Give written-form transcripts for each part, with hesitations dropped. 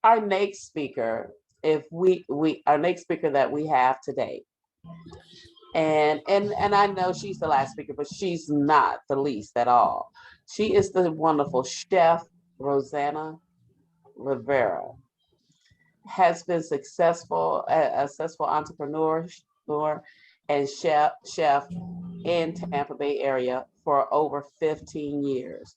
our next speaker, if we our next speaker that we have today, and I know she's the last speaker, but she's not the least at all. She is the wonderful chef Rosana Rivera. Has been a successful entrepreneur and chef in Tampa Bay area for over 15 years,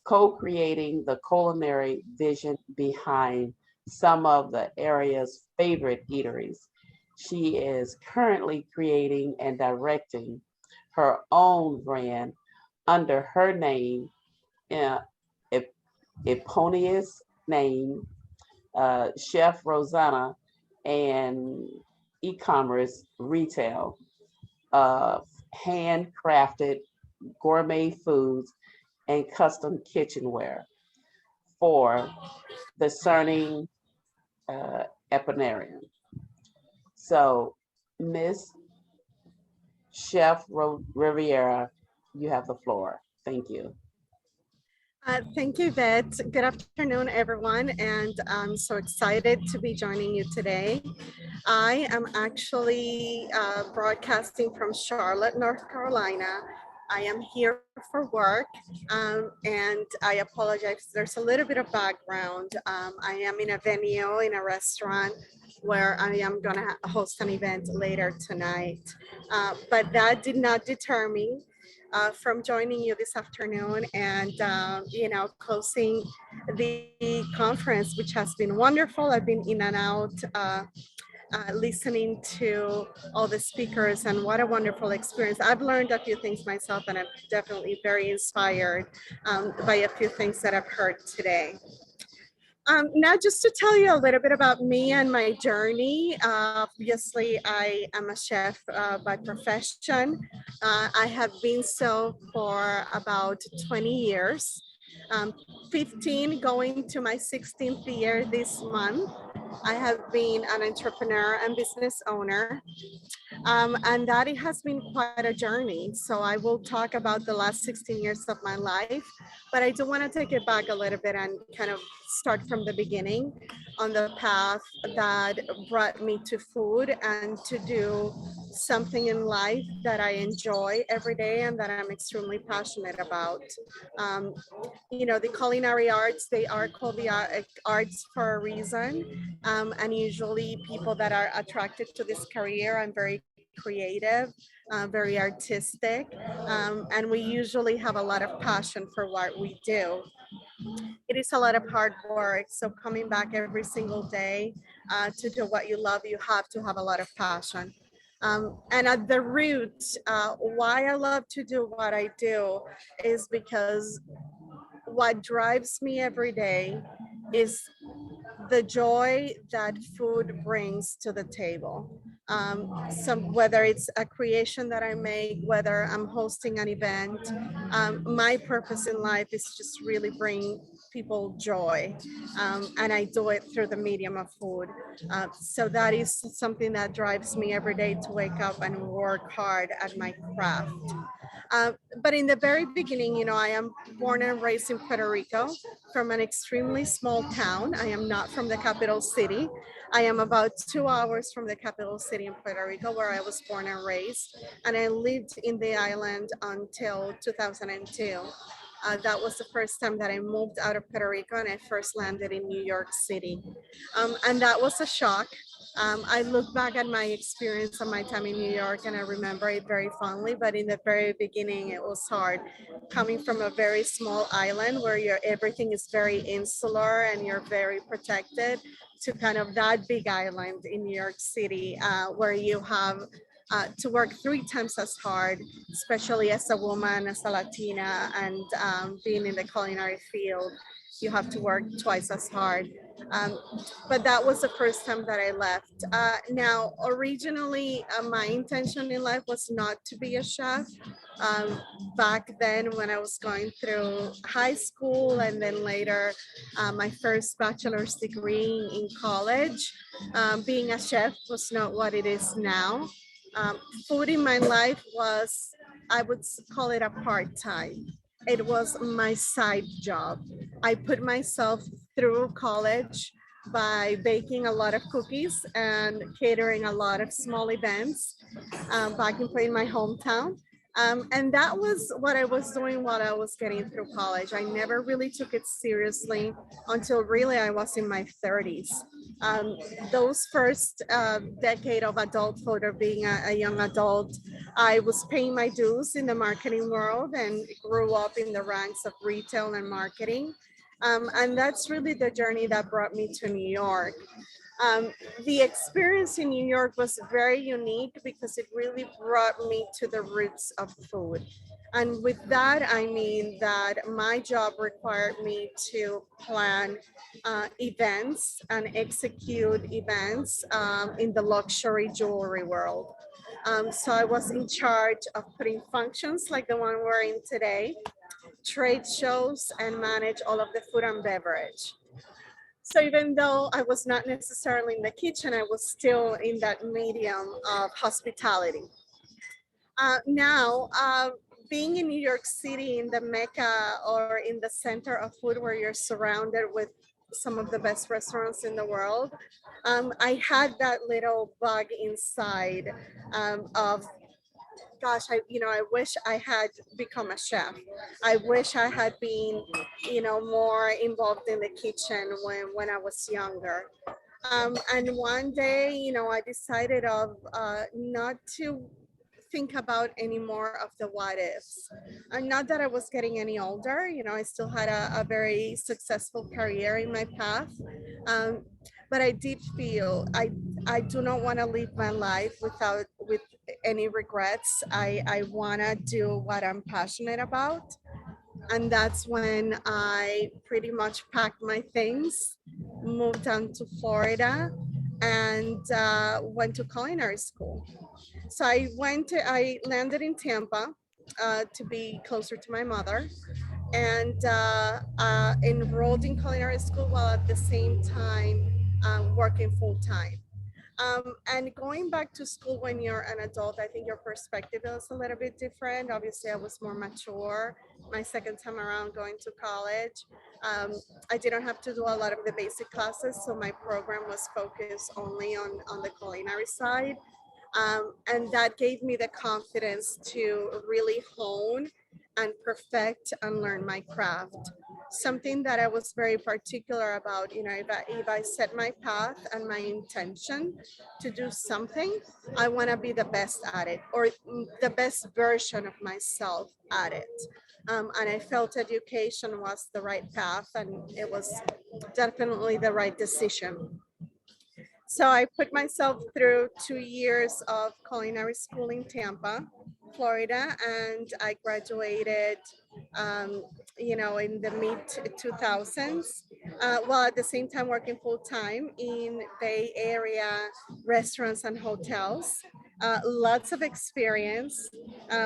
co-creating the culinary vision behind some of the area's favorite eateries. She is currently creating and directing her own brand under her name, uh, eponymous name, Chef Rosana, and e-commerce retail of handcrafted gourmet foods and custom kitchenware for discerning epinarian. So, Miss Riviera, you have the floor. Thank you. Thank you, Vet. Good afternoon, everyone, and I'm so excited to be joining you today. I am actually broadcasting from Charlotte, North Carolina. I am here for work, and I apologize. There's a little bit of background. I am in a venue, in a restaurant, where I am going to host an event later tonight. But that did not deter me from joining you this afternoon and closing the conference, which has been wonderful. I've been in and out listening to all the speakers, and what a wonderful experience. I've learned a few things myself, and I'm definitely very inspired by a few things that I've heard today. Now, just to tell you a little bit about me and my journey, obviously I am a chef by profession. I have been so for about 20 years, um, 15 going to my 16th year this month. I have been an entrepreneur and business owner, and that it has been quite a journey. So I will talk about the last 16 years of my life, but I do want to take it back a little bit and kind of start from the beginning on the path that brought me to food and to do something in life that I enjoy every day and that I'm extremely passionate about. Um, the culinary arts, they are called the arts for a reason. And usually people that are attracted to this career, I'm very creative, very artistic, and we usually have a lot of passion for what we do. It is a lot of hard work. So coming back every single day to do what you love, you have to have a lot of passion. And at the root, why I love to do what I do is because what drives me every day is the joy that food brings to the table. Whether it's a creation that I make, whether I'm hosting an event, my purpose in life is just really bring people joy, and I do it through the medium of food. So that is something that drives me every day to wake up and work hard at my craft. But in the very beginning, I am born and raised in Puerto Rico from an extremely small town. I am not from the capital city. I am about 2 hours from the capital city in Puerto Rico, where I was born and raised. And I lived in the island until 2002. That was the first time that I moved out of Puerto Rico and I first landed in New York City. And that was a shock. I look back at my experience and my time in New York and I remember it very fondly, but in the very beginning it was hard. Coming from a very small island where everything is very insular and you're very protected, to kind of that big island in New York City, where you have to work 3 times as hard, especially as a woman, as a Latina, and being in the culinary field, you have to work twice as hard. Um, but that was the first time that I left. Now, originally, my intention in life was not to be a chef. Um, Back then, when I was going through high school and then later my first bachelor's degree in college, being a chef was not what it is now. Um, Food in my life was, I would call it a part time. It was my side job. I put myself through college by baking a lot of cookies and catering a lot of small events back in my hometown. And that was what I was doing while I was getting through college. I never really took it seriously until really I was in my 30s. Um, those first decade of adulthood or being a young adult, I was paying my dues in the marketing world and grew up in the ranks of retail and marketing. And that's really the journey that brought me to New York. Um, the experience in New York was very unique because it really brought me to the roots of food. And with that, I mean that my job required me to plan events and execute events in the luxury jewelry world. So I was in charge of putting functions like the one we're in today, trade shows, and manage all of the food and beverage. So even though I was not necessarily in the kitchen, I was still in that medium of hospitality. Now, being in New York City, in the mecca or in the center of food where you're surrounded with some of the best restaurants in the world, I had that little bug inside of gosh, I wish I had become a chef. I wish I had been, more involved in the kitchen when I was younger. And one day, I decided of not to think about any more of the what ifs. And not that I was getting any older, I still had a very successful career in my path. Um, but I did feel I do not want to live my life with any regrets. I want to do what I'm passionate about. And that's when I pretty much packed my things, moved down to Florida, and went to culinary school. So I landed in Tampa to be closer to my mother, and enrolled in culinary school while at the same time working full time. And going back to school when you're an adult, I think your perspective is a little bit different. Obviously, I was more mature my second time around going to college. Um, I didn't have to do a lot of the basic classes, so my program was focused only on the culinary side. And that gave me the confidence to really hone and perfect and learn my craft. Something that I was very particular about, if I set my path and my intention to do something, I want to be the best at it or the best version of myself at it. And I felt education was the right path and it was definitely the right decision. So I put myself through 2 years of culinary school in Tampa, Florida, and I graduated, um, in the mid 2000s, while at the same time working full time in Bay Area restaurants and hotels. Lots of experience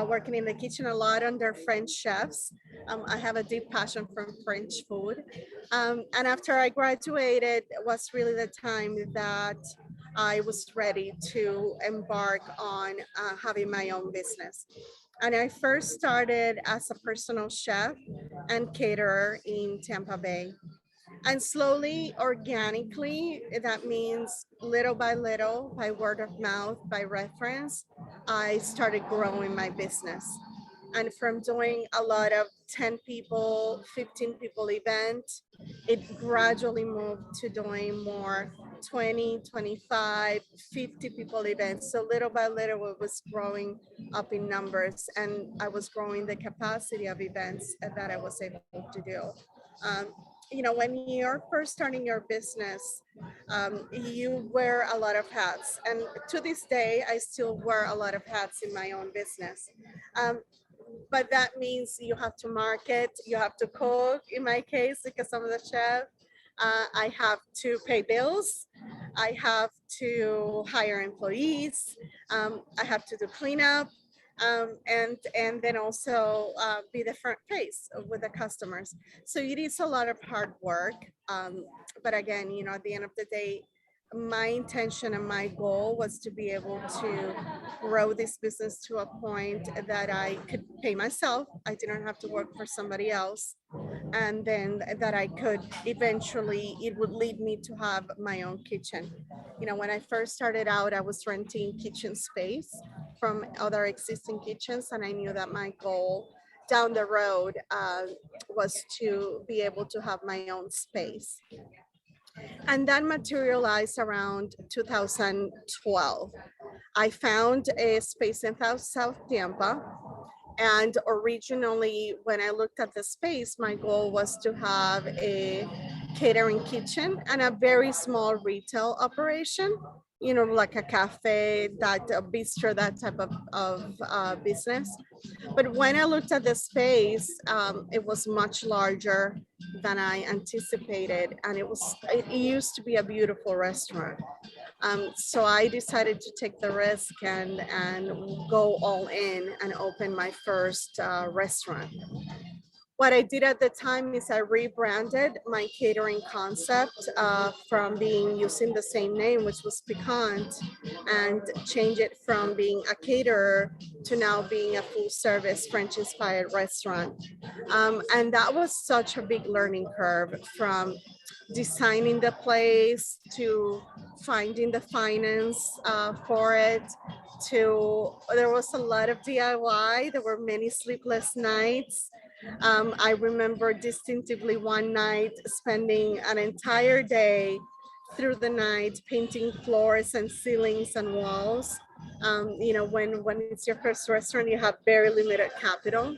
working in the kitchen, a lot under French chefs. I have a deep passion for French food. And after I graduated, was really the time that I was ready to embark on having my own business. And I first started as a personal chef and caterer in Tampa Bay. And slowly, organically, that means little by little, by word of mouth, by reference, I started growing my business. And from doing a lot of 10 people, 15 people event, it gradually moved to doing more 20, 25, 50 people events. So little by little, it was growing up in numbers and I was growing the capacity of events that I was able to do. Um, when you're first starting your business, you wear a lot of hats. And to this day, I still wear a lot of hats in my own business. Um, but that means you have to market, you have to cook, in my case, because I'm the chef. I have to pay bills. I have to hire employees. I have to do cleanup. And then also be the front face with the customers. So it is a lot of hard work. But again, at the end of the day, my intention and my goal was to be able to grow this business to a point that I could pay myself. I didn't have to work for somebody else. And then that I could eventually, it would lead me to have my own kitchen. You know, when I first started out, I was renting kitchen space from other existing kitchens, and I knew that my goal down the road was to be able to have my own space. And that materialized around 2012. I found a space in South Tampa, and originally, when I looked at the space, my goal was to have a catering kitchen and a very small retail operation, you know, like a cafe, that a bistro, that type of business. But when I looked at the space, it was much larger than I anticipated, and it used to be a beautiful restaurant. So I decided to take the risk and go all in and open my first restaurant. What I did at the time is I rebranded my catering concept from being using the same name, which was Piquant, and change it from being a caterer to now being a full service French inspired restaurant. And that was such a big learning curve, from designing the place to finding the finance for it, to there was a lot of DIY. There were many sleepless nights. I remember distinctively one night spending an entire day through the night painting floors and ceilings and walls. You know, when it's your first restaurant, you have very limited capital.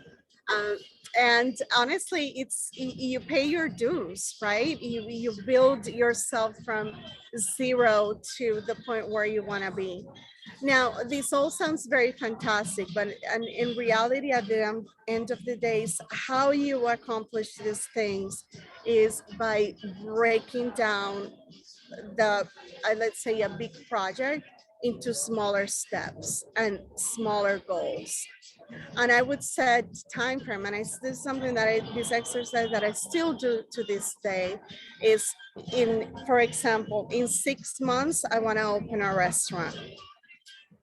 Um, and honestly, you pay your dues, right? You build yourself from zero to the point where you want to be. Now, this all sounds very fantastic, but and in reality, at the end of the days, how you accomplish these things is by breaking down the, let's say, a big project into smaller steps and smaller goals. And I would set time frame, and this is something that this exercise that I still do to this day is, for example, in 6 months, I want to open a restaurant.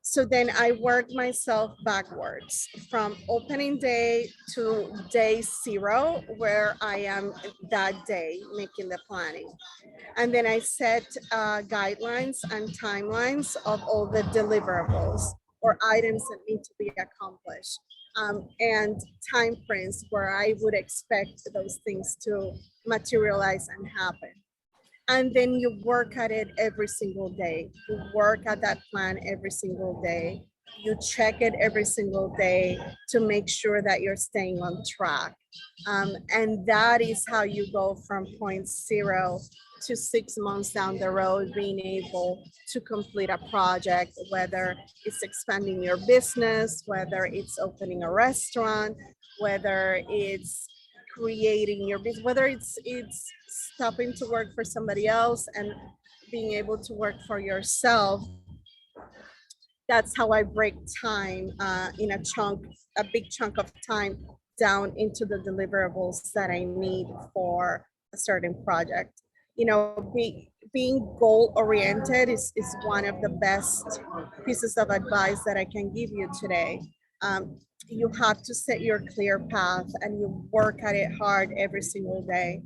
So then I work myself backwards from opening day to day zero, where I am that day making the planning. And then I set guidelines and timelines of all the deliverables or items that need to be accomplished, and time frames where I would expect those things to materialize and happen. And then you work at it every single day. You work at that plan every single day. You check it every single day to make sure that you're staying on track. And that is how you go from point zero to 6 months down the road, being able to complete a project, whether it's expanding your business, whether it's opening a restaurant, whether it's creating your business, whether it's stopping to work for somebody else and being able to work for yourself. That's how I break time in a big chunk of time down into the deliverables that I need for a certain project. You know, being goal oriented is one of the best pieces of advice that I can give you today. You have to set your clear path and you work at it hard every single day,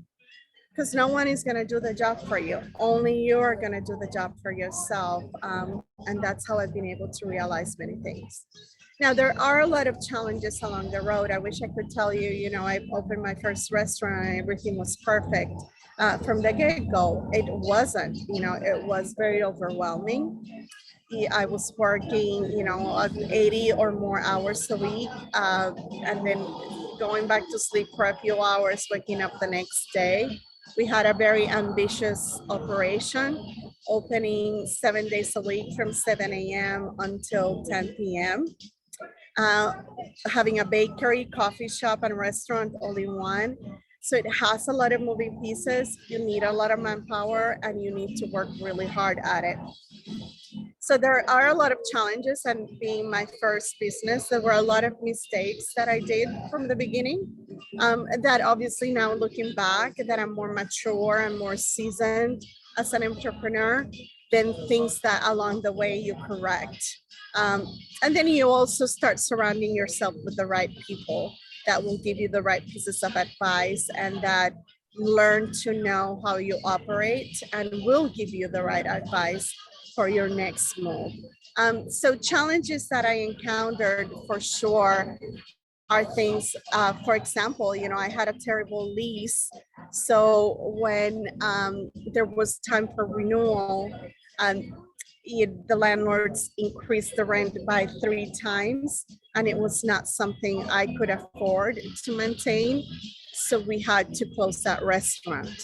because no one is going to do the job for you. Only you are going to do the job for yourself. And that's how I've been able to realize many things. Now, there are a lot of challenges along the road. I wish I could tell you, you know, I opened my first restaurant and everything was perfect from the get go. It wasn't, you know, it was very overwhelming. I was working, you know, 80 or more hours a week, and then going back to sleep for a few hours, waking up the next day. We had a very ambitious operation, opening 7 days a week from 7 a.m. until 10 p.m. Uh, Having a bakery, coffee shop, and restaurant all in one. So it has a lot of moving pieces. You need a lot of manpower and you need to work really hard at it. So there are a lot of challenges, and being my first business, there were a lot of mistakes that I did from the beginning. That obviously now looking back, that I'm more mature and more seasoned as an entrepreneur, then things that along the way you correct. Um, and then you also start surrounding yourself with the right people that will give you the right pieces of advice and that learn to know how you operate and will give you the right advice for your next move. So challenges that I encountered for sure are things, for example, I had a terrible lease. So when there was time for renewal, um, the landlords increased the rent by 3 times, and it was not something I could afford to maintain. So we had to close that restaurant.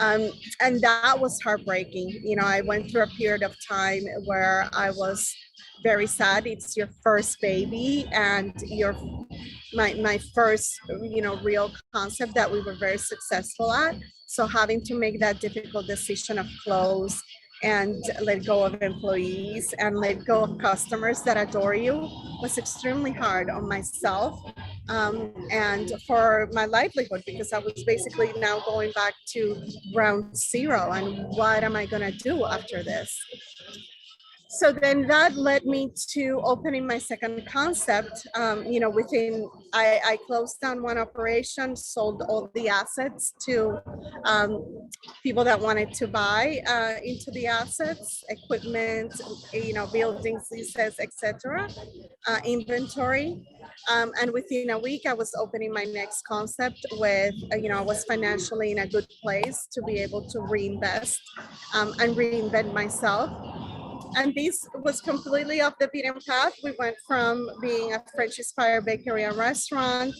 Um, and that was heartbreaking. I went through a period of time where I was very sad. It's your first baby and my first real concept that we were very successful at. So having to make that difficult decision of close and let go of employees and let go of customers that adore you was extremely hard on myself, and for my livelihood, because I was basically now going back to ground zero and what am I going to do after this. So then that led me to opening my second concept. Within I closed down one operation, sold all the assets to people that wanted to buy into the assets, equipment, buildings, leases, etc., inventory. And within a week, I was opening my next concept with, I was financially in a good place to be able to reinvest and reinvent myself. And this was completely off the beaten path. We went from being a French inspired bakery and restaurant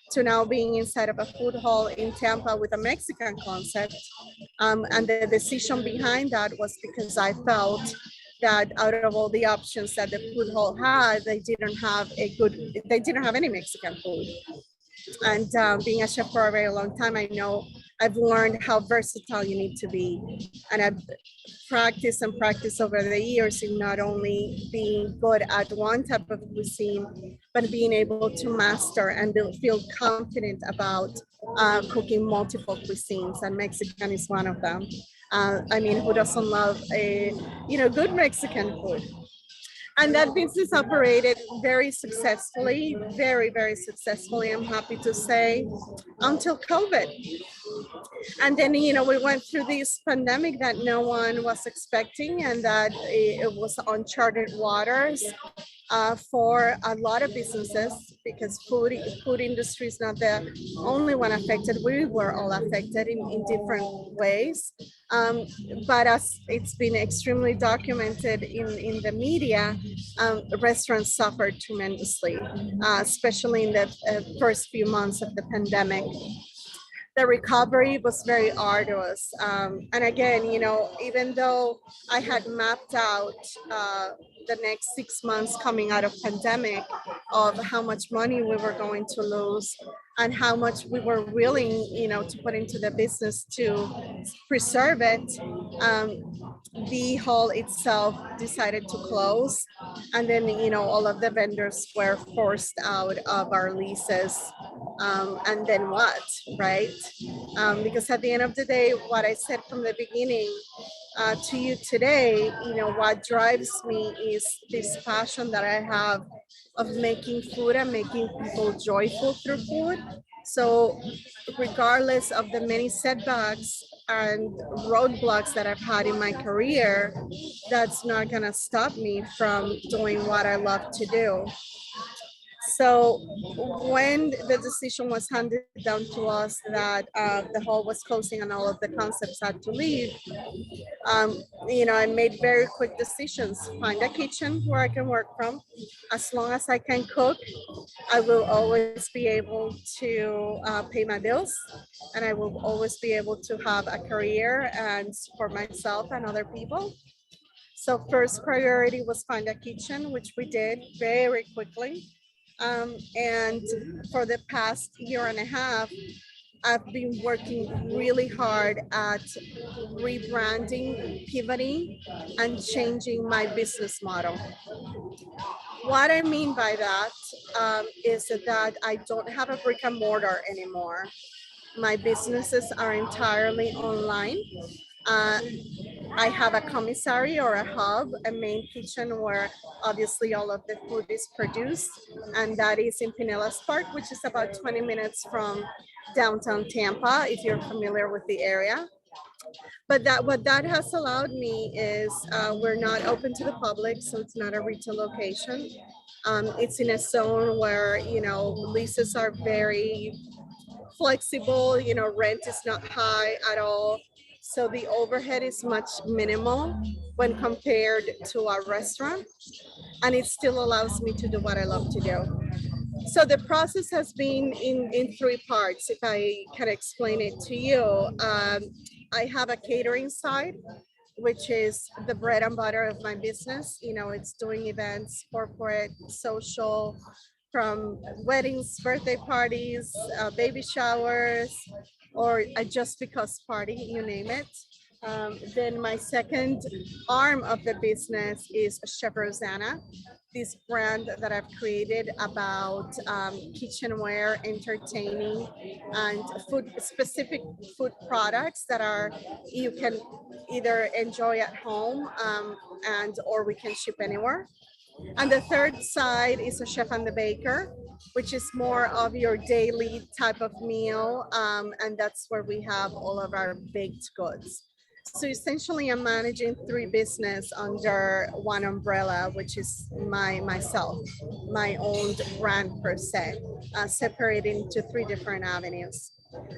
to now being inside of a food hall in Tampa with a Mexican concept. And the decision behind that was because I felt that out of all the options that the food hall had, they didn't have any Mexican food. And being a chef for a very long time, I know I've learned how versatile you need to be. And I've practiced and practiced over the years in not only being good at one type of cuisine, but being able to master and feel confident about cooking multiple cuisines. And Mexican is one of them. Who doesn't love good Mexican food? And that business operated very successfully, very, very successfully, I'm happy to say, until COVID. And then, we went through this pandemic that no one was expecting, and that it was uncharted waters for a lot of businesses, because food industry is not the only one affected. We were all affected in different ways. Um, but as it's been extremely documented in the media, restaurants suffered tremendously, especially in the first few months of the pandemic. The recovery was very arduous. And again, even though I had mapped out the next 6 months coming out of pandemic of how much money we were going to lose and how much we were willing, to put into the business to preserve it, the hall itself decided to close. And then, all of the vendors were forced out of our leases. And then what, right? Because at the end of the day, what I said from the beginning to you today, what drives me is this passion that I have of making food and making people joyful through food. So regardless of the many setbacks and roadblocks that I've had in my career, that's not going to stop me from doing what I love to do. So when the decision was handed down to us that the hall was closing and all of the concepts had to leave, I made very quick decisions. Find a kitchen where I can work from. As long as I can cook, I will always be able to pay my bills, and I will always be able to have a career and support myself and other people. So first priority was find a kitchen, which we did very quickly. And for the past year and a half, I've been working really hard at rebranding, pivoting, and changing my business model. What I mean by that is that I don't have a brick and mortar anymore. My businesses are entirely online. Uh, I have a commissary or a hub, a main kitchen where obviously all of the food is produced, and that is in Pinellas Park, which is about 20 minutes from downtown Tampa, if you're familiar with the area. But that what that has allowed me is we're not open to the public, so it's not a retail location. It's in a zone where leases are very flexible. Rent is not high at all, so the overhead is much minimal when compared to a restaurant, and it still allows me to do what I love to do. So the process has been in three parts, if I can explain it to you. I have a catering side, which is the bread and butter of my business. It's doing events, corporate, social, from weddings, birthday parties, baby showers, or a just because party, you name it. Then my second arm of the business is Chef Rosana, this brand that I've created about kitchenware, entertaining, and food specific food products that are you can either enjoy at home, and or we can ship anywhere. And the third side is a chef and the baker, which is more of your daily type of meal. And that's where we have all of our baked goods. So essentially, I'm managing three business under one umbrella, which is myself, my own brand per se, separated into three different avenues.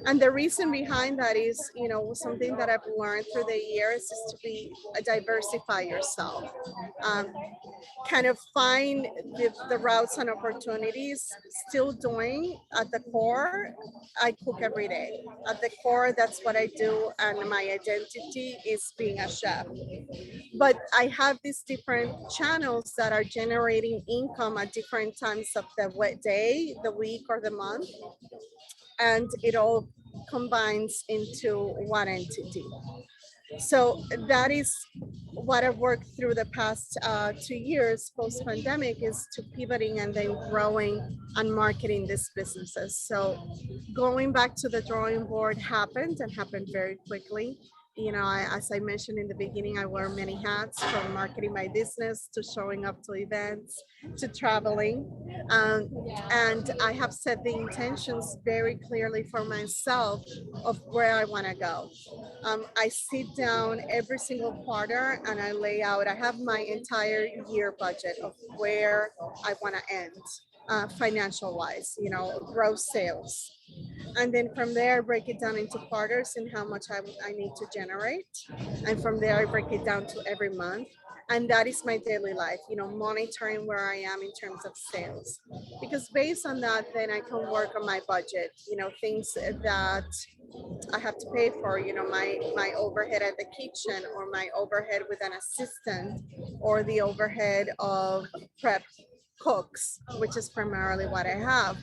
And the reason behind that is, something that I've learned through the years is to be diversify yourself. Um, Kind of find the routes and opportunities, still doing at the core. I cook every day. At the core, that's what I do, and my identity is being a chef. But I have these different channels that are generating income at different times of the day, the week, or the month, and it all combines into one entity. So that is what I've worked through the past 2 years post pandemic, is to pivoting and then growing and marketing these businesses. So going back to the drawing board happened, and happened very quickly. As I mentioned in the beginning, I wear many hats, from marketing my business to showing up to events to traveling. Um, and I have set the intentions very clearly for myself of where I want to go. I sit down every single quarter and I lay out, I have my entire year budget of where I want to end, financial wise, gross sales. And then from there, I break it down into quarters and how much I need to generate. And from there, I break it down to every month. And that is my daily life, monitoring where I am in terms of sales. Because based on that, then I can work on my budget, things that I have to pay for, my overhead at the kitchen, or my overhead with an assistant, or the overhead of prep cooks, which is primarily what I have.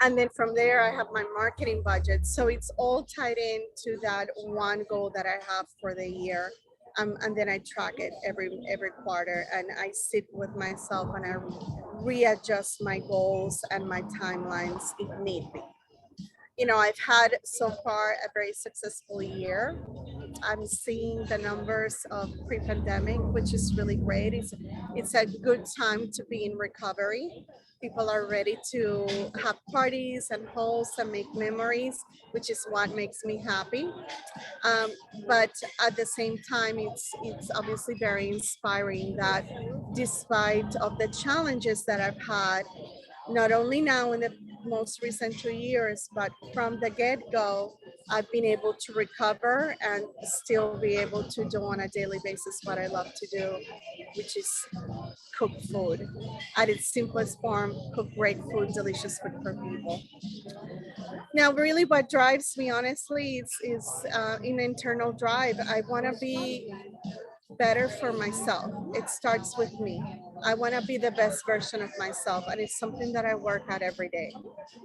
And then from there, I have my marketing budget. So it's all tied into that one goal that I have for the year. And then I track it every quarter, and I sit with myself and I readjust my goals and my timelines if need be. I've had so far a very successful year. I'm seeing the numbers of pre-pandemic, which is really great. It's a good time to be in recovery. People are ready to have parties and hosts and make memories, which is what makes me happy. Um, but at the same time, it's obviously very inspiring that despite of the challenges that I've had, not only now in the most recent 2 years, but from the get-go, I've been able to recover and still be able to do on a daily basis what I love to do, which is cook food. At its simplest form, cook great food, delicious food for people. Now, really, what drives me, honestly, is an internal drive. I want to be better for myself. It starts with me. I want to be the best version of myself, and it's something that I work at every day.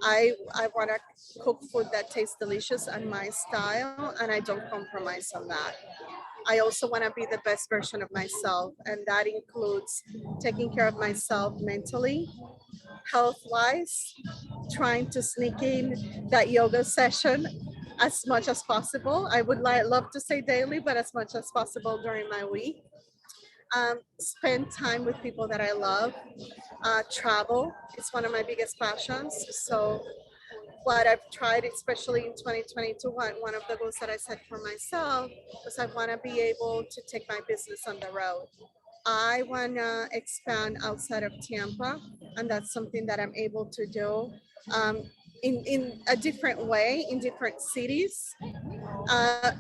I want to cook food that tastes delicious and my style, and I don't compromise on that. I also want to be the best version of myself, and that includes taking care of myself mentally, health wise, trying to sneak in that yoga session as much as possible. I would love to say daily, but as much as possible during my week. Spend time with people that I love. Travel is one of my biggest passions. So what I've tried, especially in 2022, one of the goals that I set for myself was I want to be able to take my business on the road. I want to expand outside of Tampa, and that's something that I'm able to do um, in a different way in different cities.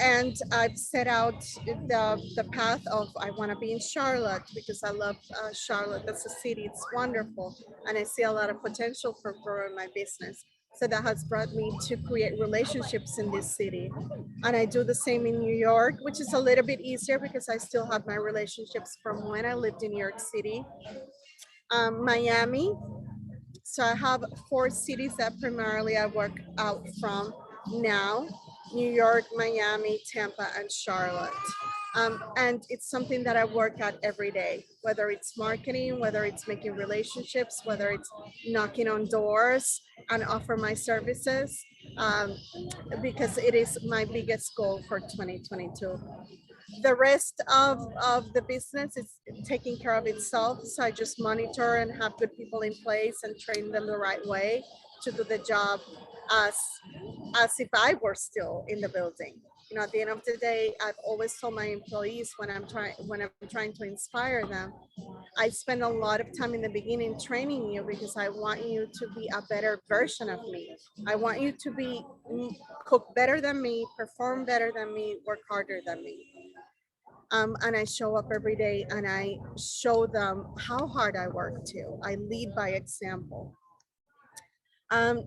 And I've set out the path of I want to be in Charlotte because I love Charlotte. That's a city, it's wonderful. And I see a lot of potential for growing my business. So that has brought me to create relationships in this city. And I do the same in New York, which is a little bit easier because I still have my relationships from when I lived in New York City. Miami, so I have four cities that primarily I work out from now: New York, Miami, Tampa, and Charlotte. And it's something that I work at every day, whether it's marketing, whether it's making relationships, whether it's knocking on doors and offer my services, um, because it is my biggest goal for 2022. The rest of the business is taking care of itself. So I just monitor and have good people in place and train them the right way to do the job as as if I were still in the building. You know, at the end of the day, I've always told my employees when I'm trying to inspire them, I spend a lot of time in the beginning training you because I want you to be a better version of me. I want you to be cook better than me, perform better than me, work harder than me. And I show up every day and I show them how hard I work too. I lead by example. Um,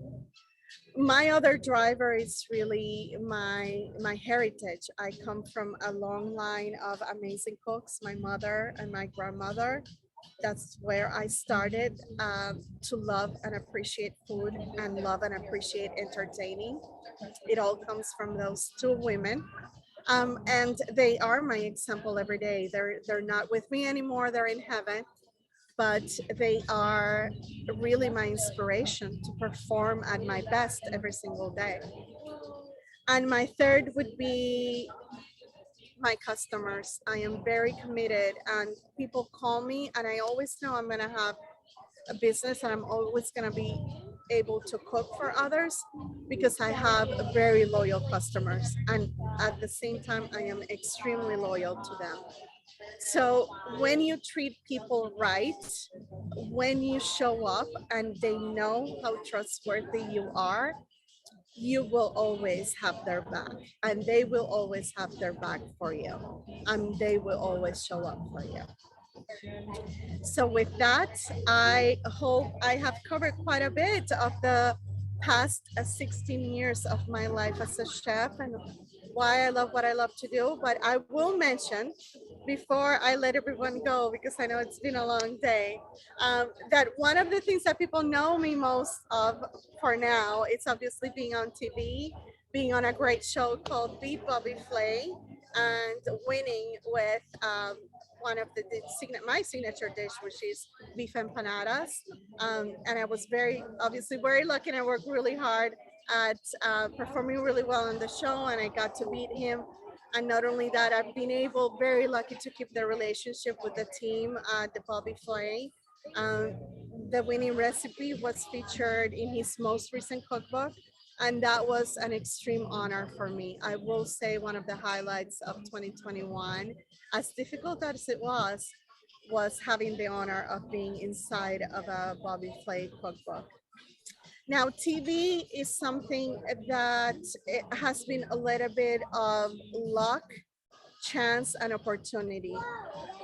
my other driver is really my heritage. I come from a long line of amazing cooks, my mother and my grandmother. That's where I started to love and appreciate food and love and appreciate entertaining. It all comes from those two women, and they are my example every day. They're not with me anymore. They're in heaven, but they are really my inspiration to perform at my best every single day. And my third would be my customers. I am very committed, and people call me, and I always know I'm gonna have a business, and I'm always gonna be able to cook for others because I have very loyal customers, and at the same time, I am extremely loyal to them. So when you treat people right, when you show up and they know how trustworthy you are, you will always have their back, and they will always have their back for you, and they will always show up for you. So with that, I hope I have covered quite a bit of the past 16 years of my life as a chef and why I love what I love to do. But I will mention before I let everyone go, because I know it's been a long day, that one of the things that people know me most of for now, it's obviously being on TV, being on a great show called Beat Bobby Flay, and winning with one of my signature dish, which is beef empanadas. And I was obviously very lucky, and I worked really hard at performing really well on the show, and I got to beat him. And not only that, I've been very lucky to keep the relationship with the team at the Bobby Flay. Um, the winning recipe was featured in his most recent cookbook, and that was an extreme honor for me. I will say one of the highlights of 2021, as difficult as it was having the honor of being inside of a Bobby Flay cookbook. Now, TV is something that it has been a little bit of luck, chance, and opportunity.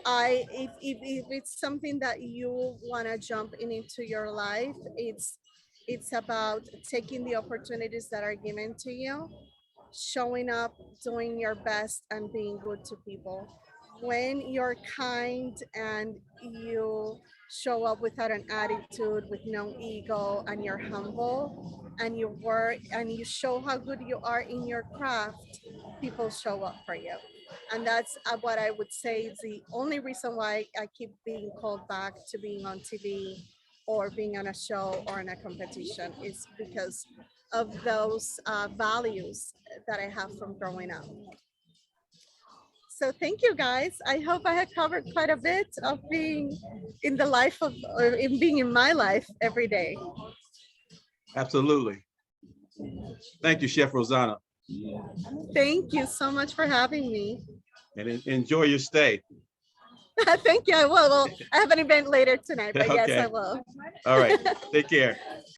If it's something that you want to jump into your life, it's about taking the opportunities that are given to you, showing up, doing your best, and being good to people. When you're kind and you show up without an attitude, with no ego, and you're humble, and you work and you show how good you are in your craft, people show up for you. And that's what I would say is the only reason why I keep being called back to being on TV or being on a show or in a competition, is because of those values that I have from growing up. So thank you guys. I hope I had covered quite a bit of being in the life of, or in being in my life every day. Absolutely. Thank you, Chef Rosana. Thank you so much for having me. And enjoy your stay. Thank you. I will. Well, I have an event later tonight, but yes, Okay. I will. All right. Take care.